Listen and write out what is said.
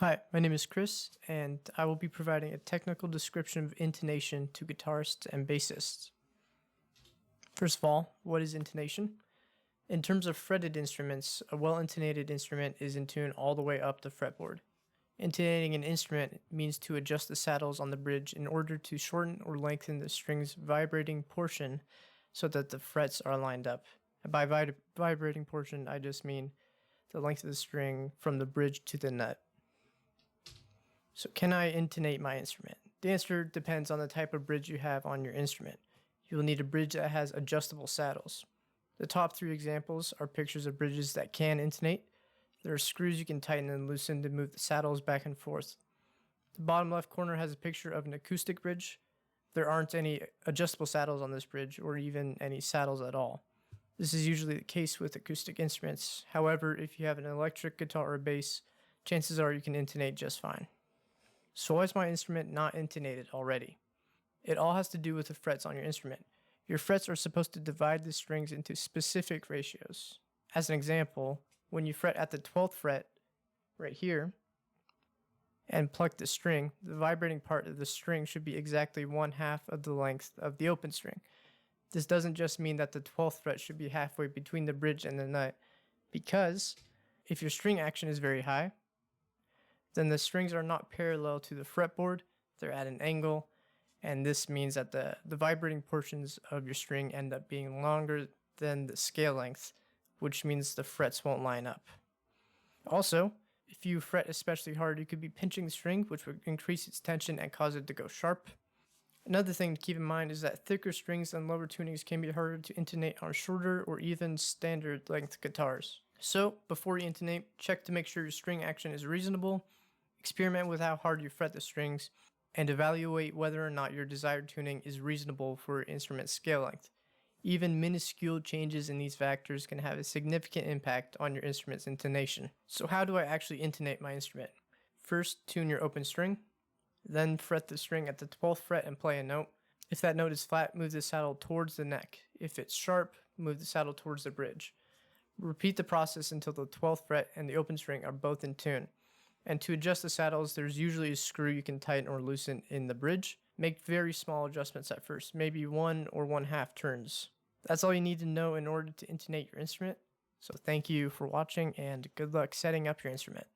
Hi, my name is Chris, and I will be providing a technical description of intonation to guitarists and bassists. First of all, what is intonation? In terms of fretted instruments, a well-intonated instrument is in tune all the way up the fretboard. Intonating an instrument means to adjust the saddles on the bridge in order to shorten or lengthen the string's vibrating portion so that the frets are lined up. And by vibrating portion, I just mean the length of the string from the bridge to the nut. So can I intonate my instrument? The answer depends on the type of bridge you have on your instrument. You will need a bridge that has adjustable saddles. The top three examples are pictures of bridges that can intonate. There are screws you can tighten and loosen to move the saddles back and forth. The bottom left corner has a picture of an acoustic bridge. There aren't any adjustable saddles on this bridge or even any saddles at all. This is usually the case with acoustic instruments. However, if you have an electric guitar or bass, chances are you can intonate just fine. So why is my instrument not intonated already? It all has to do with the frets on your instrument. Your frets are supposed to divide the strings into specific ratios. As an example, when you fret at the 12th fret, right here, and pluck the string, the vibrating part of the string should be exactly 1/2 of the length of the open string. This doesn't just mean that the 12th fret should be halfway between the bridge and the nut, because if your string action is very high, then the strings are not parallel to the fretboard, they're at an angle, and this means that the vibrating portions of your string end up being longer than the scale length, which means the frets won't line up. Also, if you fret especially hard, you could be pinching the string, which would increase its tension and cause it to go sharp. Another thing to keep in mind is that thicker strings and lower tunings can be harder to intonate on shorter or even standard length guitars. So, before you intonate, check to make sure your string action is reasonable, experiment with how hard you fret the strings, and evaluate whether or not your desired tuning is reasonable for your instrument's scale length. Even minuscule changes in these factors can have a significant impact on your instrument's intonation. So how do I actually intonate my instrument? First, tune your open string, then fret the string at the 12th fret and play a note. If that note is flat, move the saddle towards the neck. If it's sharp, move the saddle towards the bridge. Repeat the process until the 12th fret and the open string are both in tune. And to adjust the saddles, there's usually a screw you can tighten or loosen in the bridge. Make very small adjustments at first, maybe 1 or 1/2 turns. That's all you need to know in order to intonate your instrument. So thank you for watching and good luck setting up your instrument.